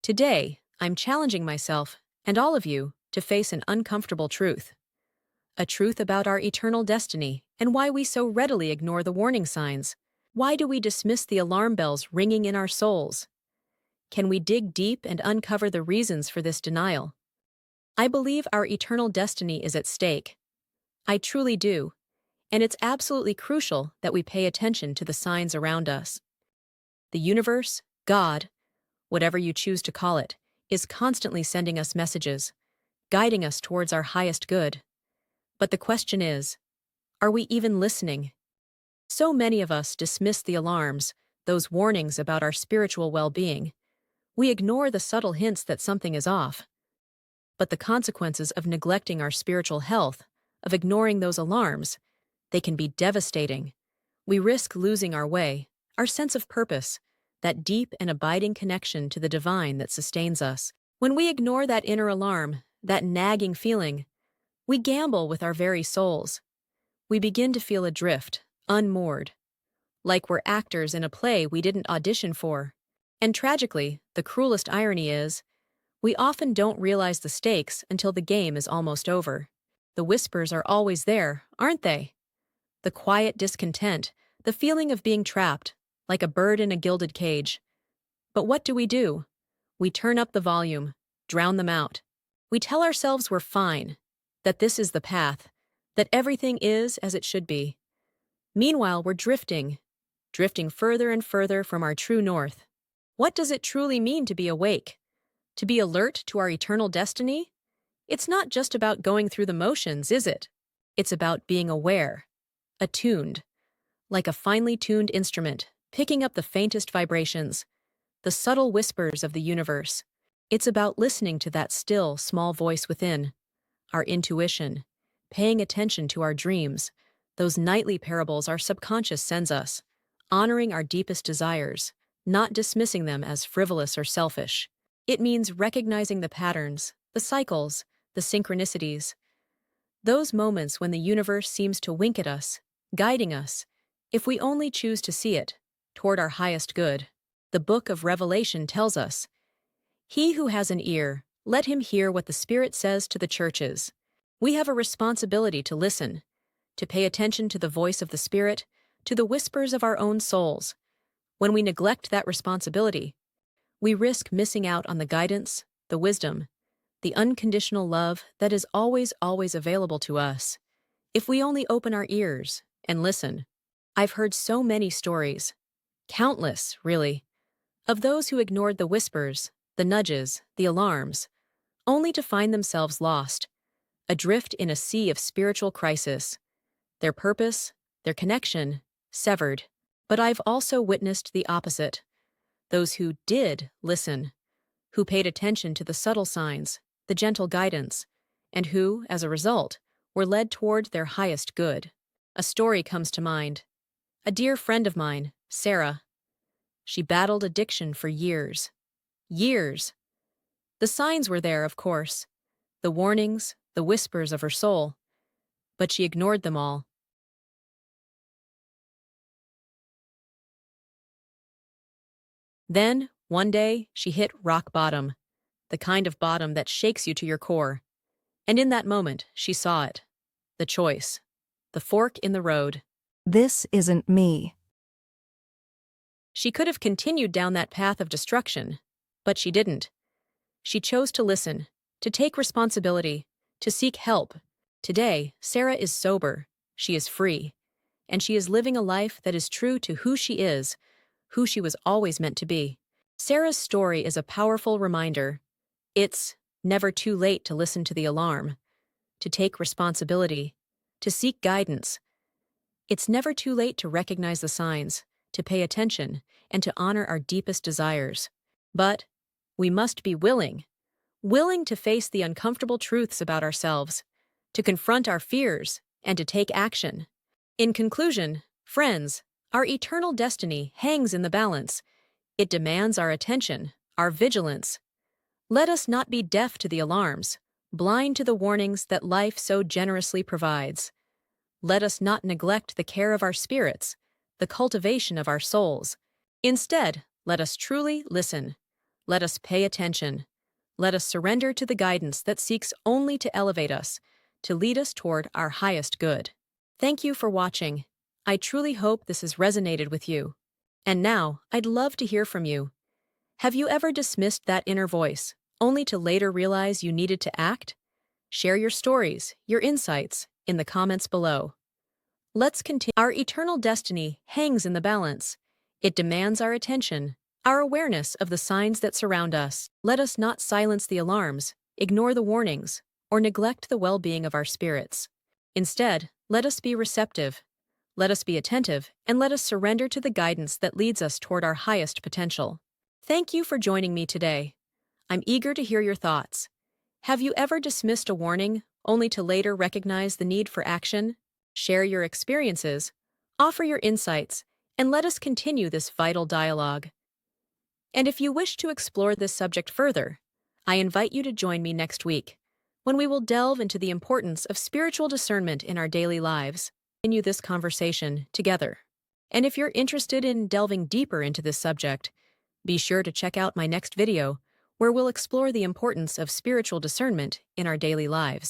Today, I'm challenging myself, and all of you, to face an uncomfortable truth. A truth about our eternal destiny and why we so readily ignore the warning signs. Why do we dismiss the alarm bells ringing in our souls? Can we dig deep and uncover the reasons for this denial? I believe our eternal destiny is at stake. I truly do, and it's absolutely crucial that we pay attention to the signs around us. The universe, God, whatever you choose to call it, is constantly sending us messages, guiding us towards our highest good. But the question is, are we even listening? So many of us dismiss the alarms, those warnings about our spiritual well-being. We ignore the subtle hints that something is off. But the consequences of neglecting our spiritual health, of ignoring those alarms, they can be devastating. We risk losing our way, our sense of purpose, that deep and abiding connection to the divine that sustains us. When we ignore that inner alarm, that nagging feeling, we gamble with our very souls. We begin to feel adrift, unmoored, like we're actors in a play we didn't audition for. And tragically, the cruelest irony is, we often don't realize the stakes until the game is almost over. The whispers are always there, aren't they? The quiet discontent, the feeling of being trapped, like a bird in a gilded cage. But what do? We turn up the volume, drown them out. We tell ourselves we're fine, that this is the path, that everything is as it should be. Meanwhile, we're drifting further and further from our true north. What does it truly mean to be awake? To be alert to our eternal destiny? It's not just about going through the motions, is it? It's about being aware, attuned, like a finely tuned instrument, picking up the faintest vibrations, the subtle whispers of the universe. It's about listening to that still, small voice within, our intuition, paying attention to our dreams, those nightly parables our subconscious sends us, honoring our deepest desires, not dismissing them as frivolous or selfish. It means recognizing the patterns, the cycles, the synchronicities, those moments when the universe seems to wink at us, guiding us, if we only choose to see it, toward our highest good. The book of Revelation tells us, "He who has an ear, let him hear what the Spirit says to the churches." We have a responsibility to listen, to pay attention to the voice of the Spirit, to the whispers of our own souls. When we neglect that responsibility, we risk missing out on the guidance, the wisdom, the unconditional love that is always available to us, if we only open our ears and listen. I've heard so many stories, countless, really, of those who ignored the whispers, the nudges, the alarms, only to find themselves lost, adrift in a sea of spiritual crisis, their purpose, their connection, severed. But I've also witnessed the opposite, those who did listen, who paid attention to the subtle signs, the gentle guidance, and who, as a result, were led toward their highest good. A story comes to mind. A dear friend of mine, Sarah. She battled addiction for years. Years. The signs were there, of course, the warnings, the whispers of her soul, but she ignored them all. Then, one day, she hit rock bottom, the kind of bottom that shakes you to your core. And in that moment, she saw it. The choice. The fork in the road. This isn't me. She could have continued down that path of destruction, but she didn't. She chose to listen, to take responsibility, to seek help. Today, Sarah is sober, she is free, and she is living a life that is true to who she is, who she was always meant to be. Sarah's story is a powerful reminder. It's never too late to listen to the alarm, to take responsibility, to seek guidance. It's never too late to recognize the signs, to pay attention, and to honor our deepest desires. But we must be willing to face the uncomfortable truths about ourselves, to confront our fears, and to take action. In conclusion, friends, our eternal destiny hangs in the balance. It demands our attention, our vigilance. Let us not be deaf to the alarms, blind to the warnings that life so generously provides. Let us not neglect the care of our spirits, the cultivation of our souls. Instead, let us truly listen. Let us pay attention. Let us surrender to the guidance that seeks only to elevate us, to lead us toward our highest good. Thank you for watching. I truly hope this has resonated with you. And now, I'd love to hear from you. Have you ever dismissed that inner voice, only to later realize you needed to act? Share your stories, your insights, in the comments below. Let's continue. Our eternal destiny hangs in the balance. It demands our attention, our awareness of the signs that surround us. Let us not silence the alarms, ignore the warnings, or neglect the well-being of our spirits. Instead, let us be receptive. Let us be attentive, and let us surrender to the guidance that leads us toward our highest potential. Thank you for joining me today. I'm eager to hear your thoughts. Have you ever dismissed a warning, only to later recognize the need for action? Share your experiences, offer your insights, and let us continue this vital dialogue. And if you wish to explore this subject further, I invite you to join me next week, when we will delve into the importance of spiritual discernment in our daily lives. Continue this conversation together. And if you're interested in delving deeper into this subject, be sure to check out my next video, where we'll explore the importance of spiritual discernment in our daily lives.